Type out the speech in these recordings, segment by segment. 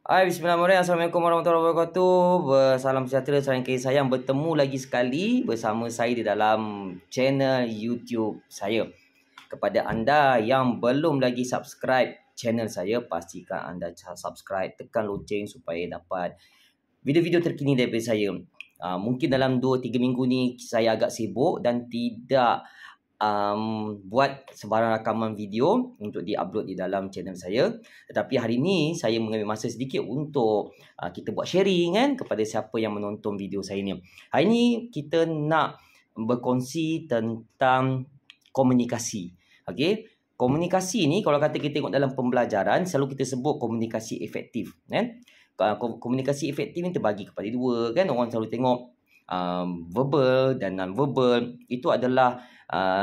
Hai, bismillahirrahmanirrahim. Assalamualaikum warahmatullahi wabarakatuh. Salam sejahtera, salam kasih sayang. Bertemu lagi sekali bersama saya di dalam channel YouTube saya. Kepada anda yang belum lagi subscribe channel saya, pastikan anda subscribe, tekan loceng supaya dapat video-video terkini daripada saya. Mungkin dalam 2-3 minggu ni saya agak sibuk dan tidak buat sebarang rakaman video untuk di-upload di dalam channel saya. Tetapi hari ini saya mengambil masa sedikit untuk kita buat sharing kan kepada siapa yang menonton video saya ni. Hari ini kita nak berkongsi tentang komunikasi. Okey. Komunikasi ni kalau kata kita tengok dalam pembelajaran selalu kita sebut komunikasi efektif kan. Komunikasi efektif ni terbagi kepada dua kan. Orang selalu tengok verbal dan non-verbal. Itu adalah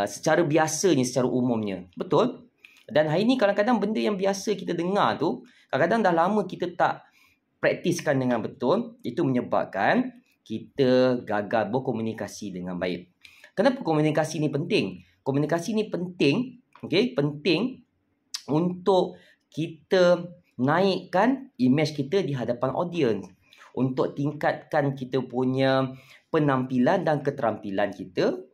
secara biasanya, secara umumnya. Betul? Dan hari ni kadang-kadang benda yang biasa kita dengar tu, kadang-kadang dah lama kita tak praktiskan dengan betul. Itu menyebabkan kita gagal berkomunikasi dengan baik. Kenapa komunikasi ni penting? Komunikasi ni penting, okay? Penting untuk kita naikkan imej kita di hadapan audiens. Untuk tingkatkan kita punya penampilan dan keterampilan kita,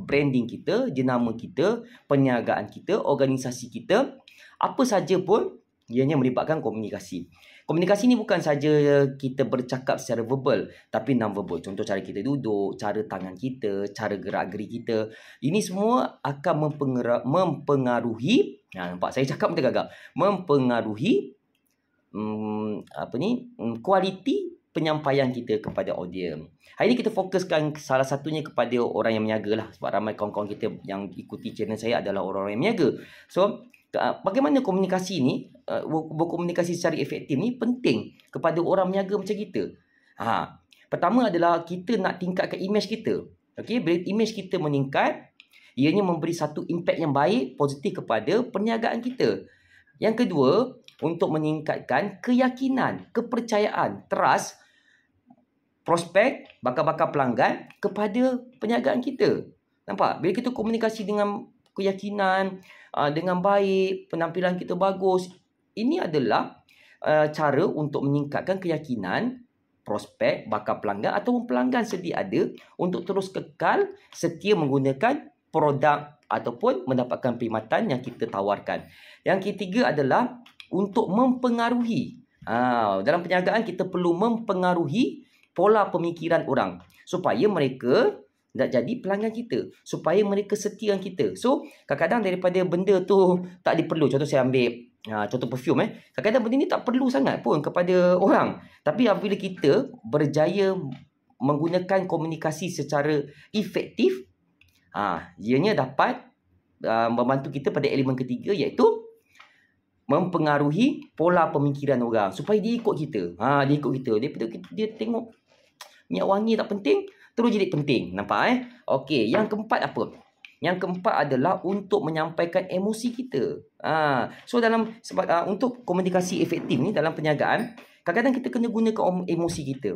branding kita, jenama kita, perniagaan kita, organisasi kita, apa saja pun ianya melibatkan komunikasi. Komunikasi ni bukan saja kita bercakap secara verbal, tapi non-verbal. Contoh cara kita duduk, cara tangan kita, cara gerak-geri kita. Ini semua akan mempengaruhi, nampak saya cakap pun tergagap, mempengaruhi kualiti penyampaian kita kepada audiens. Hari ini kita fokuskan salah satunya kepada orang yang meniaga lah. Sebab ramai kawan-kawan kita yang ikuti channel saya adalah orang-orang yang meniaga. So, bagaimana komunikasi ni, berkomunikasi secara efektif ni penting kepada orang meniaga macam kita. Pertama adalah kita nak tingkatkan imej kita. Okay? Bila imej kita meningkat, ianya memberi satu impact yang baik, positif kepada perniagaan kita. Yang kedua, untuk meningkatkan keyakinan, kepercayaan, trust prospek, bakal-bakal pelanggan kepada perniagaan kita. Nampak? Bila kita komunikasi dengan keyakinan, dengan baik, penampilan kita bagus, ini adalah cara untuk meningkatkan keyakinan prospek, bakal pelanggan ataupun pelanggan sedia ada untuk terus kekal setia menggunakan produk ataupun mendapatkan perkhidmatan yang kita tawarkan. Yang ketiga adalah untuk mempengaruhi. Dalam perniagaan kita perlu mempengaruhi pola pemikiran orang supaya mereka nak jadi pelanggan kita, supaya mereka setia dengan kita. So, kadang-kadang daripada benda tu tak diperlu. Contoh saya ambil contoh perfume. Kadang-kadang benda ni tak perlu sangat pun kepada orang. Tapi apabila kita berjaya menggunakan komunikasi secara efektif, ianya dapat membantu kita pada elemen ketiga, iaitu mempengaruhi pola pemikiran orang supaya dia ikut kita. Dia ikut kita. Daripada dia tengok minyak wangi tak penting, terus jadi penting. Nampak Okey, yang keempat apa? Yang keempat adalah untuk menyampaikan emosi kita. So untuk komunikasi efektif ni dalam perniagaan, kadang-kadang kita kena gunakan emosi kita.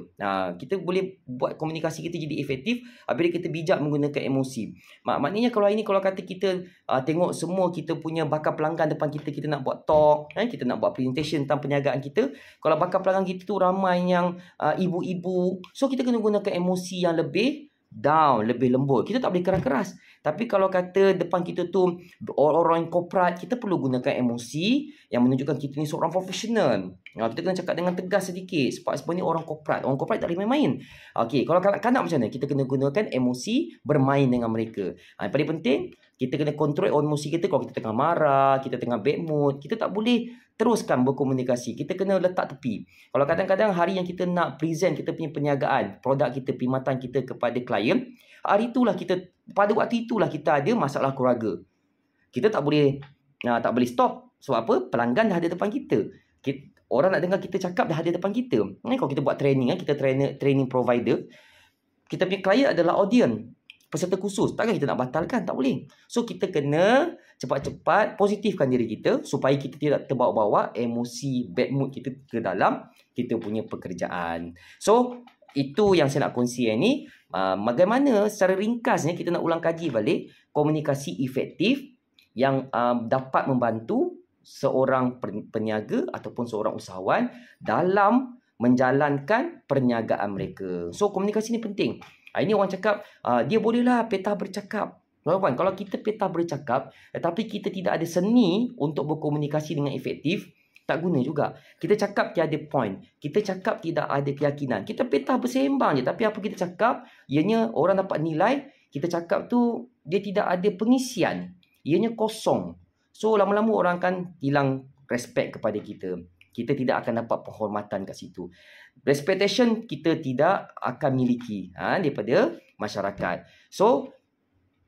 Kita boleh buat komunikasi kita jadi efektif apabila kita bijak menggunakan emosi. Maknanya kalau ini kalau kata kita tengok semua kita punya bakal pelanggan depan kita, kita nak buat talk, kita nak buat presentation tentang perniagaan kita. Kalau bakal pelanggan kita tu ramai yang ibu-ibu, so kita kena gunakan emosi yang lebih down, lebih lembut. Kita tak boleh keras-keras. Tapi kalau kata depan kita tu orang-orang korporat, kita perlu gunakan emosi yang menunjukkan kita ni seorang profesional. Kita kena cakap dengan tegas sedikit sebab sebenarnya orang korporat. Orang korporat tak boleh main-main. Okey, kalau kanak-kanak macam mana? Kita kena gunakan emosi bermain dengan mereka. Yang paling penting, kita kena kontrol emosi kita. Kalau kita tengah marah, kita tengah bad mood, kita tak boleh teruskan berkomunikasi. Kita kena letak tepi. Kalau kadang-kadang hari yang kita nak present kita punya perniagaan, produk kita, perkhidmatan kita kepada klien, pada waktu itulah kita ada masalah keluarga. Kita tak boleh stop. Sebab apa? Pelanggan dah ada depan kita. Orang nak dengar kita cakap dah ada depan kita. Kalau kita buat training, kita training provider, kita punya klien adalah audience, peserta khusus. Takkan kita nak batalkan? Tak boleh. So, kita kena cepat-cepat positifkan diri kita supaya kita tidak terbawa-bawa emosi bad mood kita ke dalam kita punya pekerjaan. So, itu yang saya nak kongsi ni. Bagaimana secara ringkasnya kita nak ulang kaji balik komunikasi efektif yang dapat membantu seorang peniaga ataupun seorang usahawan dalam menjalankan perniagaan mereka. So komunikasi ni penting. Ini orang cakap dia bolehlah petah bercakap. Tuan-tuan, kalau kita petah bercakap tetapi kita tidak ada seni untuk berkomunikasi dengan efektif, tak guna juga. Kita cakap tiada point. Kita cakap tidak ada keyakinan. Kita petah bersembang je. Tapi apa kita cakap, ianya orang dapat nilai. Kita cakap tu, dia tidak ada pengisian. Ianya kosong. So, lama-lama orang akan hilang respect kepada kita. Kita tidak akan dapat penghormatan kat situ. Expectation kita tidak akan miliki daripada masyarakat. So,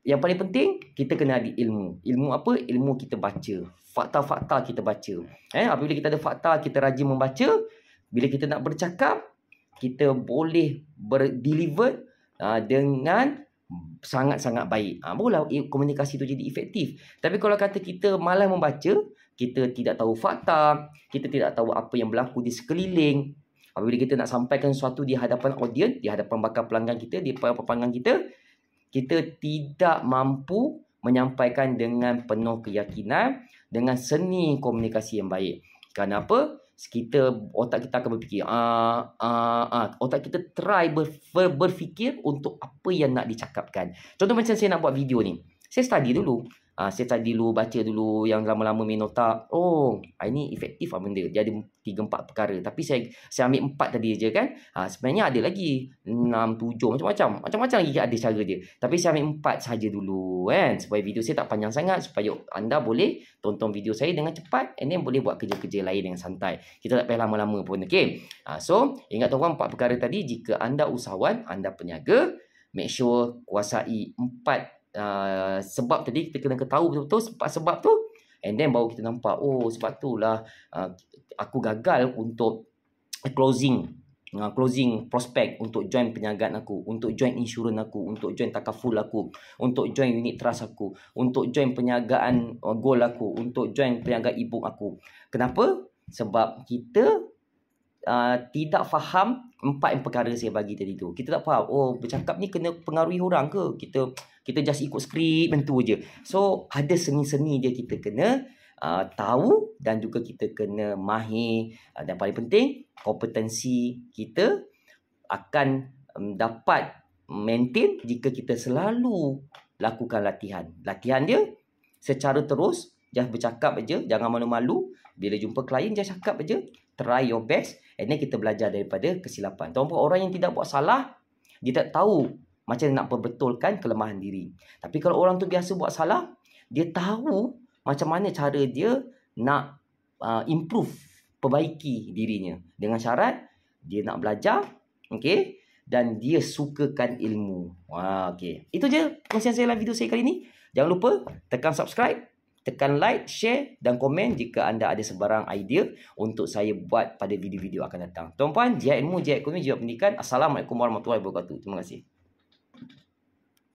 yang paling penting, kita kena ada ilmu. Ilmu apa? Ilmu kita baca. Fakta-fakta kita baca. Apabila kita ada fakta, kita rajin membaca. Bila kita nak bercakap, kita boleh berdeliver dengan sangat-sangat baik. Barulah komunikasi itu jadi efektif. Tapi kalau kata kita malas membaca, kita tidak tahu fakta, kita tidak tahu apa yang berlaku di sekeliling. Apabila kita nak sampaikan sesuatu di hadapan audiens, di hadapan bakal pelanggan kita, di hadapan pelanggan kita tidak mampu menyampaikan dengan penuh keyakinan, dengan seni komunikasi yang baik. Kenapa? Otak kita akan berfikir. Otak kita try berfikir untuk apa yang nak dicakapkan. Contoh macam saya nak buat video ni. Saya study dulu. Saya study dulu, baca dulu yang lama-lama main otak. Ini efektif lah benda. Dia ada 3-4 perkara. Tapi saya ambil 4 tadi je kan. Sebenarnya ada lagi 6, 7, macam-macam. Macam-macam lagi ada cara dia. Tapi saya ambil 4 saja dulu kan. Supaya video saya tak panjang sangat. Supaya anda boleh tonton video saya dengan cepat. And then boleh buat kerja-kerja lain dengan santai. Kita tak payah lama-lama pun. Okay. So, ingat tuan-tuan 4 perkara tadi. Jika anda usahawan, anda peniaga, make sure kuasai 4 sebab tadi kita kena ketahui betul-betul sebab tu, and then baru kita nampak sebab tu lah aku gagal untuk closing prospek untuk join perniagaan aku, untuk join insurans aku, untuk join takaful aku, untuk join unit trust aku, untuk join perniagaan gold aku, untuk join perniagaan e-book aku. Kenapa? Sebab kita tidak faham 4 perkara saya bagi tadi tu. Kita tak faham, bercakap ni kena pengaruhi orang ke? Kita just ikut skrip tu je. So, ada seni-seni dia kita kena tahu dan juga kita kena mahir. Dan paling penting, kompetensi kita akan dapat maintain jika kita selalu lakukan latihan. Latihan dia secara terus, just bercakap aja, jangan malu-malu. Bila jumpa klien, just cakap aja. Try your best. And then kita belajar daripada kesilapan. Tuan-tuan, orang yang tidak buat salah, dia tak tahu macam nak perbetulkan kelemahan diri. Tapi kalau orang tu biasa buat salah, dia tahu macam mana cara dia nak improve, perbaiki dirinya. Dengan syarat, dia nak belajar, okay? Dan dia sukakan ilmu. Okay. Itu je kongsian saya dalam video saya kali ni. Jangan lupa tekan subscribe, tekan like, share dan komen jika anda ada sebarang idea untuk saya buat pada video-video akan datang. Tuan-puan, Jihad Ilmu, Jihad Ekonomi, Jihad Pendidikan. Assalamualaikum warahmatullahi wabarakatuh. Terima kasih.